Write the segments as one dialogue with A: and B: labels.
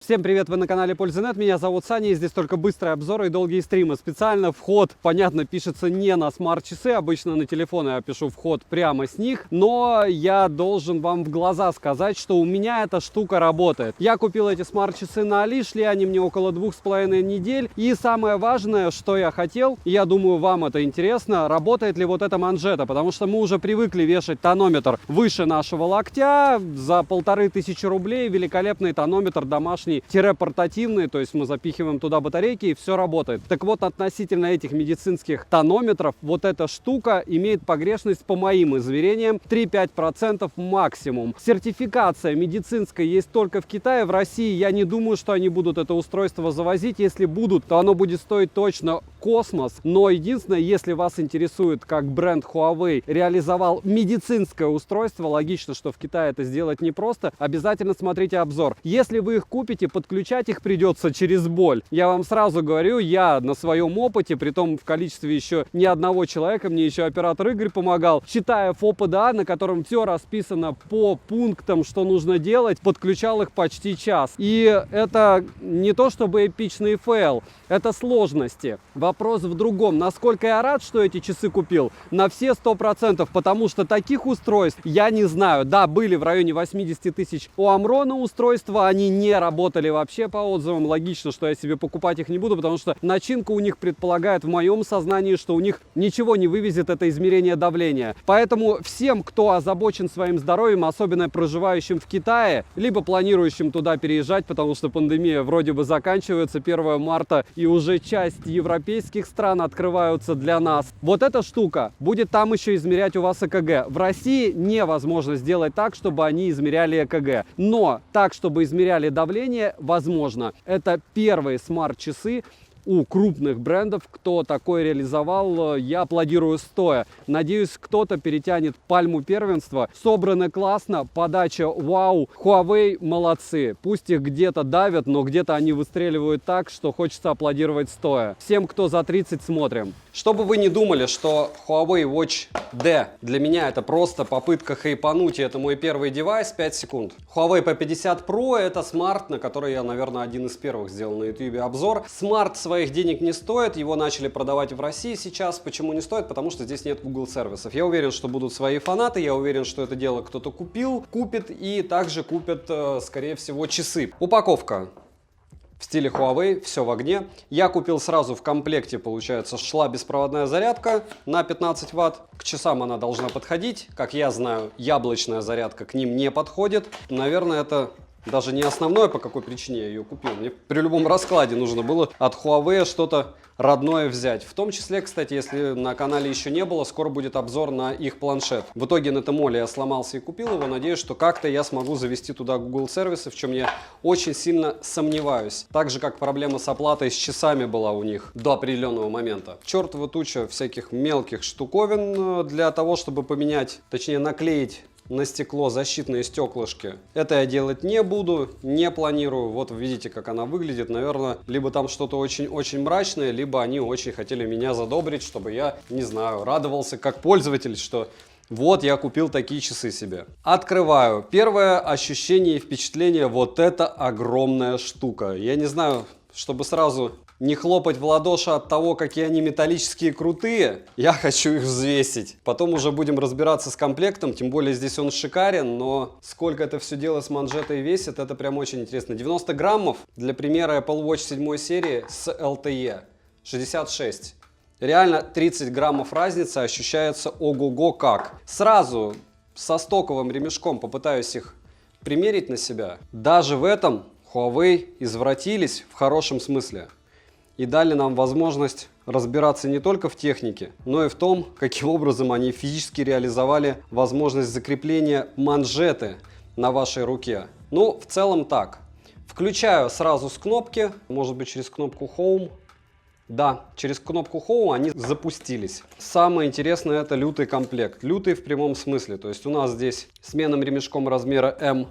A: Всем привет, вы на канале Польза.нет, меня зовут Саня, и здесь только быстрые обзоры и долгие стримы. Специально вход, понятно, пишется не на смарт-часы, обычно на телефоны я пишу вход прямо с них, но я должен вам в глаза сказать, что у меня эта штука работает. Я купил эти смарт-часы на Али, шли они мне около 2,5 недель, и самое важное, что я хотел, и я думаю, вам это интересно, работает ли вот эта манжета, потому что мы уже привыкли вешать тонометр выше нашего локтя, за 1500 рублей великолепный тонометр домашний, портативный, то есть мы запихиваем туда батарейки и все работает. Так вот, относительно этих медицинских тонометров, вот эта штука имеет погрешность, по моим измерениям, 3-5% максимум. Сертификация медицинская есть только в Китае, в России я не думаю, что они будут это устройство завозить. Если будут, то оно будет стоить точно космос. Но единственное, если вас интересует, как бренд Huawei реализовал медицинское устройство, логично, что в Китае это сделать непросто, обязательно смотрите обзор. Если вы их купите, подключать их придется через боль. Я вам сразу говорю, я на своем опыте, притом в количестве еще ни одного человека, мне еще оператор Игорь помогал, читая ФОПДА, на котором все расписано по пунктам, что нужно делать, подключал их почти час. И это не то чтобы эпичный фейл, это сложности. Вопрос в другом. Насколько я рад, что эти часы купил? На все 100%, потому что таких устройств я не знаю. Да, были в районе 80 тысяч у Амрона устройства, они не работали вообще по отзывам. Логично, что я себе покупать их не буду, потому что начинка у них предполагает в моем сознании, что у них ничего не вывезет это измерение давления. Поэтому всем, кто озабочен своим здоровьем, особенно проживающим в Китае, либо планирующим туда переезжать, потому что пандемия вроде бы заканчивается 1 марта, и уже часть европейских стран открываются для нас. Вот эта штука будет там еще измерять у вас ЭКГ. В России невозможно сделать так, чтобы они измеряли ЭКГ. Но так, чтобы измеряли давление, возможно. Это первые смарт-часы у крупных брендов, кто такой реализовал, я аплодирую стоя. Надеюсь, кто-то перетянет пальму первенства. Собраны классно, подача вау. Huawei молодцы. Пусть их где-то давят, но где-то они выстреливают так, что хочется аплодировать стоя. Всем, кто за 30, смотрим. Чтобы вы не думали, что Huawei Watch D для меня это просто попытка хайпануть, и это мой первый девайс, 5 секунд. Huawei P50 Pro это смарт, на который я, наверное, один из первых сделал на YouTube обзор. Смарт своих денег не стоит, его начали продавать в России сейчас. Почему не стоит? Потому что здесь нет Google сервисов. Я уверен, что будут свои фанаты, я уверен, что это дело кто-то купит и также купят, скорее всего, часы. Упаковка в стиле Huawei, все в огне. Я купил сразу в комплекте, получается, шла беспроводная зарядка на 15 Вт. К часам она должна подходить. Как я знаю, яблочная зарядка к ним не подходит. Наверное, это даже не основное, по какой причине я ее купил. Мне при любом раскладе нужно было от Huawei что-то родное взять. В том числе, кстати, если на канале еще не было, скоро будет обзор на их планшет. В итоге на Тмоле я сломался и купил его. Надеюсь, что как-то я смогу завести туда Google сервисы, в чем я очень сильно сомневаюсь. Так же, как проблема с оплатой с часами была у них до определенного момента. Чертова туча всяких мелких штуковин для того, чтобы поменять, точнее наклеить на стекло защитные стеклышки. Это я делать не буду, не планирую. Вот вы видите, как она выглядит. Наверное, либо там что-то очень-очень мрачное, либо они очень хотели меня задобрить, чтобы я, не знаю, радовался как пользователь, что вот я купил такие часы себе. Открываю. Первое ощущение и впечатление: вот это огромная штука. Я не знаю, чтобы сразу не хлопать в ладоши от того, какие они металлические крутые, я хочу их взвесить. Потом уже будем разбираться с комплектом, тем более здесь он шикарен, но сколько это все дело с манжетой весит, это прям очень интересно. 90 граммов, для примера Apple Watch 7 серии с LTE, 66. Реально 30 граммов разницы ощущается ого-го как. Сразу со стоковым ремешком попытаюсь их примерить на себя. Даже в этом Huawei извратились в хорошем смысле. И дали нам возможность разбираться не только в технике, но и в том, каким образом они физически реализовали возможность закрепления манжеты на вашей руке. Ну, в целом так. Включаю сразу с кнопки, может быть, через кнопку Home. Да, через кнопку Home они запустились. Самое интересное — это лютый комплект. Лютый в прямом смысле. То есть у нас здесь сменным ремешком размера M.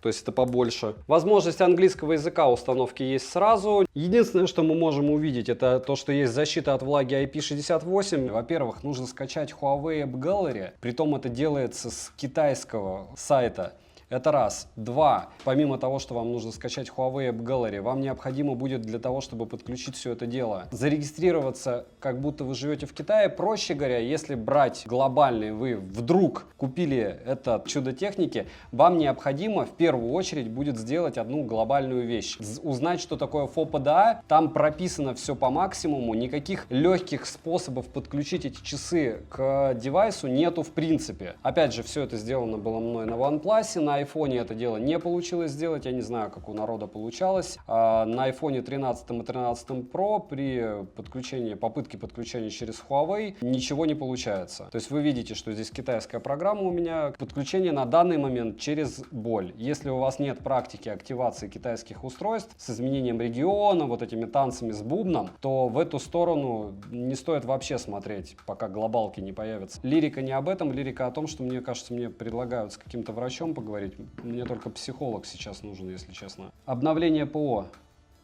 A: То есть это побольше. Возможность английского языка установки есть сразу. Единственное, что мы можем увидеть, это то, что есть защита от влаги IP68. Во-первых, нужно скачать Huawei App Gallery. Притом это делается с китайского сайта. Это раз. Два. Помимо того, что вам нужно скачать Huawei App Gallery, вам необходимо будет для того, чтобы подключить все это дело, зарегистрироваться, как будто вы живете в Китае. Проще говоря, если брать глобальный, вы вдруг купили это чудо техники, вам необходимо в первую очередь будет сделать одну глобальную вещь. Узнать, что такое FOPDA. Там прописано все по максимуму. Никаких легких способов подключить эти часы к девайсу нету в принципе. Опять же, все это сделано было мной на OnePlus. На iPhone это дело не получилось сделать. Я не знаю, как у народа получалось. На iPhone 13 и 13 Pro при попытке подключения через Huawei ничего не получается. То есть вы видите, что здесь китайская программа у меня. Подключение на данный момент через боль. Если у вас нет практики активации китайских устройств с изменением региона, вот этими танцами с бубном, то в эту сторону не стоит вообще смотреть, пока глобалки не появятся. Лирика не об этом, лирика о том, что мне кажется, мне предлагают с каким-то врачом поговорить. Мне только психолог сейчас нужен, если честно. Обновление ПО.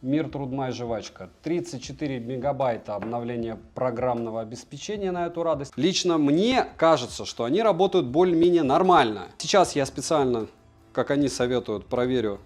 A: Мир, трудная жвачка. 34 мегабайта обновления программного обеспечения на эту радость. Лично мне кажется, что они работают более-менее нормально. Сейчас я специально, как они советуют, проверю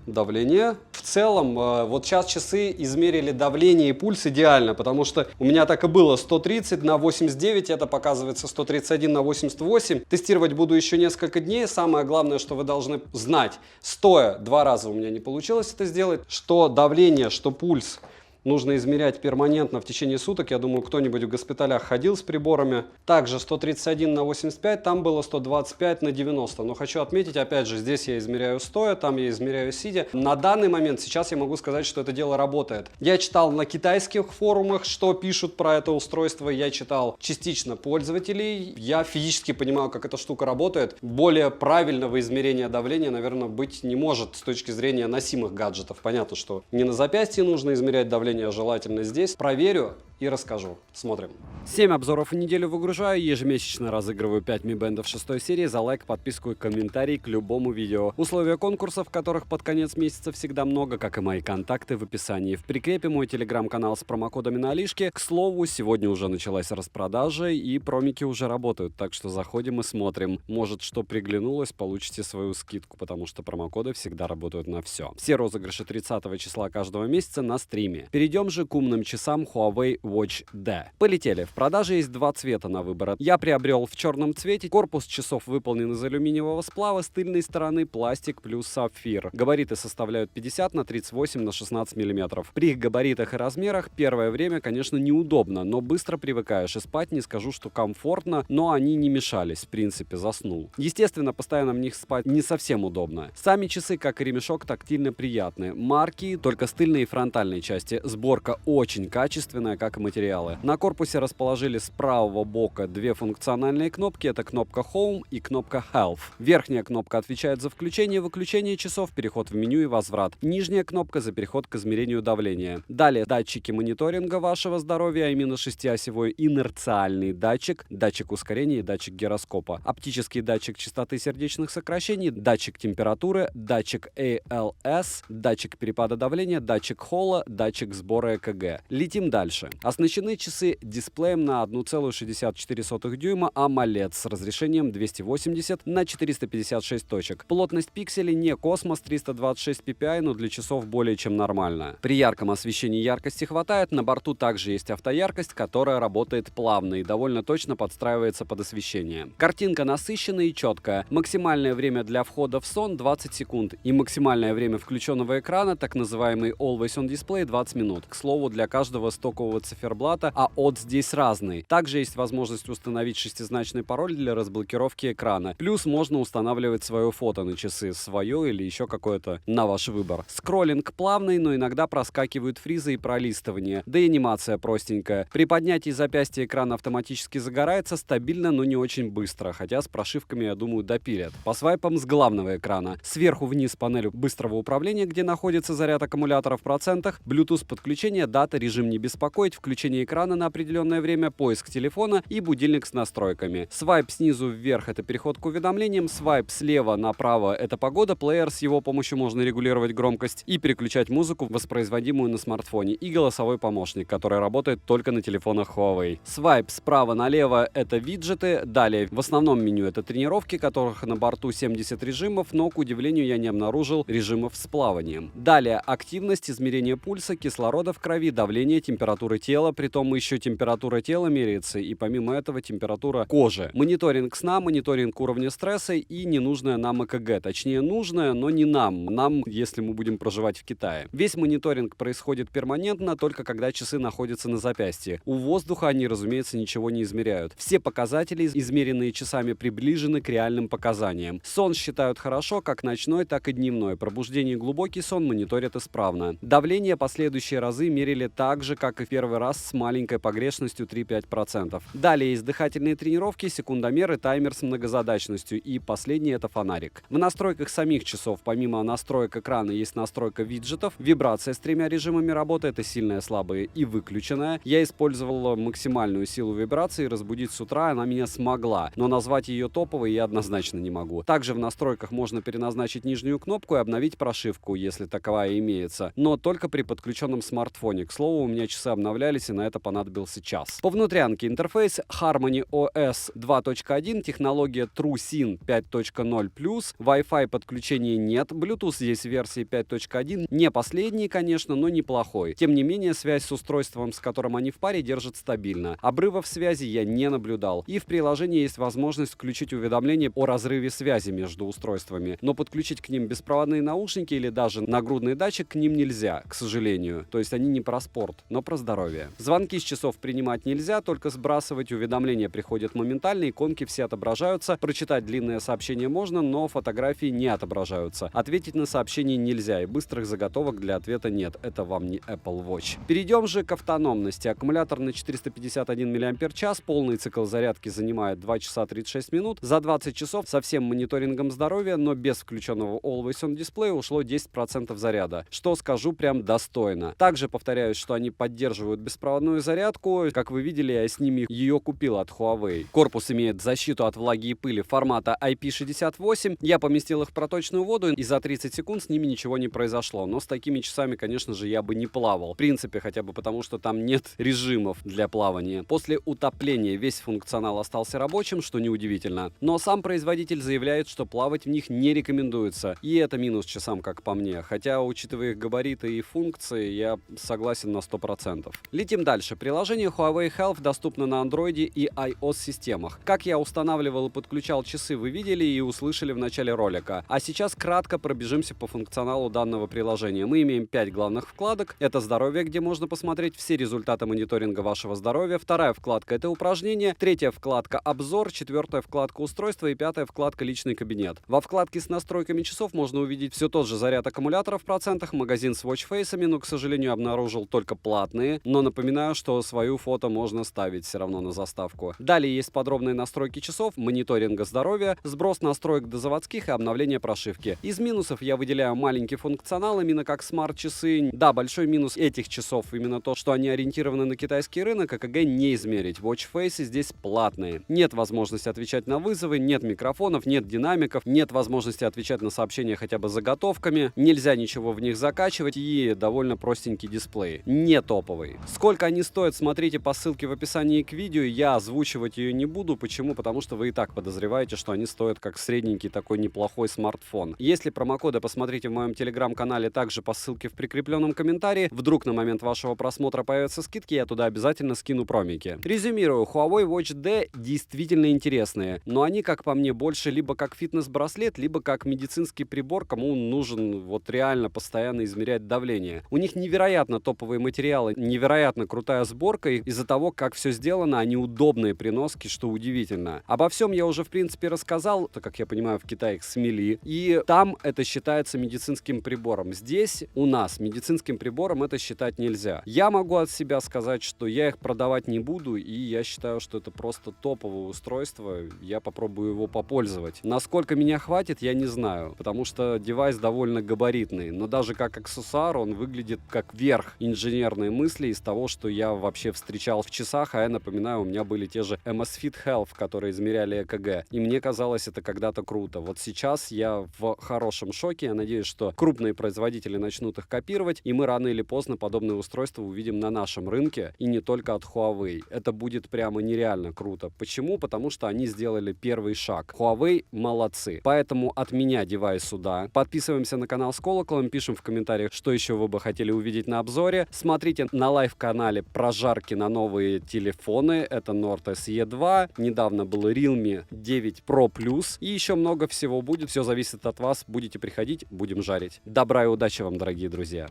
A: давление. В целом, вот сейчас часы измерили давление и пульс идеально, потому что у меня так и было 130 на 89, это показывается 131 на 88. Тестировать буду еще несколько дней. Самое главное, что вы должны знать, стоя 2 раза у меня не получилось это сделать, что давление, что пульс нужно измерять перманентно в течение суток. Я думаю, кто-нибудь в госпиталях ходил с приборами. Также 131 на 85, там было 125 на 90. Но хочу отметить, опять же, здесь я измеряю стоя, там я измеряю сидя. На данный момент сейчас я могу сказать, что это дело работает. Я читал на китайских форумах, что пишут про это устройство. Я читал частично пользователей. Я физически понимаю, как эта штука работает. Более правильного измерения давления, наверное, быть не может с точки зрения носимых гаджетов. Понятно, что не на запястье нужно измерять давление, желательно здесь. Проверю и расскажу. Смотрим. 7 обзоров в неделю выгружаю, ежемесячно разыгрываю 5 Mi Band 6 серии за лайк, подписку и комментарий к любому видео. Условия конкурсов, которых под конец месяца всегда много, как и мои контакты в описании. В прикрепе мой телеграм-канал с промокодами на Алишке. К слову, сегодня уже началась распродажа и промики уже работают, так что заходим и смотрим. Может, что приглянулось, получите свою скидку, потому что промокоды всегда работают на все. Все розыгрыши 30 числа каждого месяца на стриме. Перейдем же к умным часам Huawei Watch D. Полетели. В продаже есть 2 цвета на выбор. Я приобрел в черном цвете. Корпус часов выполнен из алюминиевого сплава, с тыльной стороны пластик плюс сапфир. Габариты составляют 50 на 38 на 16 мм. При их габаритах и размерах первое время, конечно, неудобно, но быстро привыкаешь, и спать не скажу, что комфортно, но они не мешались, в принципе, заснул. Естественно, постоянно в них спать не совсем удобно. Сами часы, как и ремешок, тактильно приятны. Марки только с тыльной и фронтальной части. Сборка очень качественная, как и материалы. На корпусе расположили с правого бока 2 функциональные кнопки. Это кнопка Home и кнопка Health. Верхняя кнопка отвечает за включение и выключение часов, переход в меню и возврат. Нижняя кнопка за переход к измерению давления. Далее датчики мониторинга вашего здоровья, а именно 6-осевой инерциальный датчик, датчик ускорения и датчик гироскопа. Оптический датчик частоты сердечных сокращений, датчик температуры, датчик ALS, датчик перепада давления, датчик холла, датчик сбора ЭКГ. Летим дальше. Оснащены часы дисплеем на 1,64 дюйма AMOLED с разрешением 280 на 456 точек. Плотность пикселей не космос 326 ppi, но для часов более чем нормальная. При ярком освещении яркости хватает. На борту также есть автояркость, которая работает плавно и довольно точно подстраивается под освещение. Картинка насыщенная и четкая. Максимальное время для входа в сон 20 секунд и максимальное время включенного экрана, так называемый Always On Display, 20 минут. К слову, для каждого стокового циферблата, а от здесь разный. Также есть возможность установить 6-значный пароль для разблокировки экрана. Плюс можно устанавливать свое фото на часы, свое или еще какое-то на ваш выбор. Скроллинг плавный, но иногда проскакивают фризы и пролистывание. Да и анимация простенькая. При поднятии запястья экран автоматически загорается стабильно, но не очень быстро, хотя с прошивками, я думаю, допилят. По свайпам с главного экрана. Сверху вниз панель быстрого управления, где находится заряд аккумулятора в процентах, Bluetooth подключение, дата, режим не беспокоить, отключение экрана на определенное время, поиск телефона и будильник с настройками. Свайп снизу вверх — это переход к уведомлениям, свайп слева направо — это погода, плеер, с его помощью можно регулировать громкость и переключать музыку, воспроизводимую на смартфоне, и голосовой помощник, который работает только на телефонах Huawei. Свайп справа налево — это виджеты, далее в основном меню это тренировки, которых на борту 70 режимов, но, к удивлению, я не обнаружил режимов с плаванием. Далее активность, измерение пульса, кислорода в крови, давление, температура тела, притом еще температура тела меряется, и помимо этого температура кожи. Мониторинг сна, мониторинг уровня стресса и ненужное нам ЭКГ, точнее нужное, но не нам, если мы будем проживать в Китае. Весь мониторинг происходит перманентно, только когда часы находятся на запястье. У воздуха они, разумеется, ничего не измеряют. Все показатели, измеренные часами, приближены к реальным показаниям. Сон считают хорошо, как ночной, так и дневной. Пробуждение и глубокий сон мониторят исправно. Давление последующие разы мерили так же, как и в первый раз, с маленькой погрешностью 3-5%. Далее есть дыхательные тренировки, секундомер и таймер с многозадачностью. И последний — это фонарик. В настройках самих часов, помимо настроек экрана, есть настройка виджетов. Вибрация с 3 режимами работы — это сильная, слабая и выключенная. Я использовал максимальную силу вибрации, разбудить с утра она меня смогла, но назвать ее топовой я однозначно не могу. Также в настройках можно переназначить нижнюю кнопку и обновить прошивку, если таковая имеется, но только при подключенном смартфоне. К слову, у меня часы обновлялись, и на это понадобился час. По внутрянке интерфейс Harmony OS 2.1, технология TrueSync 5.0+, Wi-Fi подключения нет, Bluetooth здесь в версии 5.1, не последний, конечно, но неплохой. Тем не менее, связь с устройством, с которым они в паре, держит стабильно. Обрывов связи я не наблюдал. И в приложении есть возможность включить уведомления о разрыве связи между устройствами, но подключить к ним беспроводные наушники или даже нагрудный датчик к ним нельзя, к сожалению. То есть они не про спорт, но про здоровье. Звонки с часов принимать нельзя, только сбрасывать. Уведомления приходят моментально, иконки все отображаются. Прочитать длинное сообщение можно, но фотографии не отображаются. Ответить на сообщение нельзя, и быстрых заготовок для ответа нет. Это вам не Apple Watch. Перейдем же к автономности. Аккумулятор на 451 мАч, полный цикл зарядки занимает 2 часа 36 минут. За 20 часов со всем мониторингом здоровья, но без включенного Always On дисплея ушло 10% заряда, что, скажу, прям достойно. Также повторяюсь, что они поддерживают беспроводную зарядку. Как вы видели, я с ними ее купил от Huawei. Корпус имеет защиту от влаги и пыли формата IP68. Я поместил их в проточную воду, и за 30 секунд с ними ничего не произошло. Но с такими часами, конечно же, я бы не плавал. В принципе, хотя бы потому, что там нет режимов для плавания. После утопления весь функционал остался рабочим, что неудивительно. Но сам производитель заявляет, что плавать в них не рекомендуется. И это минус часам, как по мне. Хотя, учитывая их габариты и функции, я согласен на 100%. Летим дальше. Приложение Huawei Health доступно на Android и iOS-системах. Как я устанавливал и подключал часы, вы видели и услышали в начале ролика. А сейчас кратко пробежимся по функционалу данного приложения. Мы имеем 5 главных вкладок. Это здоровье, где можно посмотреть все результаты мониторинга вашего здоровья. Вторая вкладка — это упражнения. Третья вкладка — обзор. Четвертая вкладка — устройство. И пятая вкладка — личный кабинет. Во вкладке с настройками часов можно увидеть все тот же заряд аккумулятора в процентах, магазин с watchface'ами, но, к сожалению, обнаружил только платные. Но напоминаю, что свою фото можно ставить все равно на заставку. Далее есть подробные настройки часов, мониторинга здоровья, сброс настроек до заводских и обновление прошивки. Из минусов я выделяю маленький функционал, именно как смарт-часы. Да, большой минус этих часов именно то, что они ориентированы на китайский рынок, ЭКГ не измерить. Watchface здесь платные. Нет возможности отвечать на вызовы, нет микрофонов, нет динамиков, нет возможности отвечать на сообщения хотя бы заготовками, нельзя ничего в них закачивать и довольно простенький дисплей. Не топовый. Сколько они стоят, смотрите по ссылке в описании к видео. Я озвучивать ее не буду. Почему? Потому что вы и так подозреваете, что они стоят как средненький такой неплохой смартфон. Если промокоды посмотрите в моем телеграм-канале, также по ссылке в прикрепленном комментарии. Вдруг на момент вашего просмотра появятся скидки, я туда обязательно скину промики. Резюмирую, Huawei Watch D действительно интересные, но они, как по мне, больше либо как фитнес-браслет, либо как медицинский прибор, кому нужен вот реально постоянно измерять давление. У них невероятно топовые материалы, невероятно крутая сборка, и из-за того, как все сделано, они удобные при носке, что удивительно. Обо всем я уже, в принципе, рассказал, так как я понимаю, в Китае их смели, и там это считается медицинским прибором. Здесь у нас медицинским прибором это считать нельзя. Я могу от себя сказать, что я их продавать не буду, и я считаю, что это просто топовое устройство, я попробую его попользовать. Насколько меня хватит, я не знаю, потому что девайс довольно габаритный, но даже как аксессуар он выглядит как верх инженерной мысли из того, что я вообще встречал в часах, а я напоминаю, у меня были те же Amazfit Health, которые измеряли ЭКГ, и мне казалось это когда-то круто. Вот сейчас я в хорошем шоке, я надеюсь, что крупные производители начнут их копировать, и мы рано или поздно подобные устройства увидим на нашем рынке, и не только от Huawei. Это будет прямо нереально круто. Почему? Потому что они сделали первый шаг. Huawei молодцы. Поэтому от меня девайс сюда. Подписываемся на канал с колоколом, пишем в комментариях, что еще вы бы хотели увидеть на обзоре. Смотрите на лайв-канале прожарки на новые телефоны. Это Nord SE 2. Недавно был Realme 9 Pro Plus. И еще много всего будет. Все зависит от вас. Будете приходить, будем жарить. Добра и удачи вам, дорогие друзья.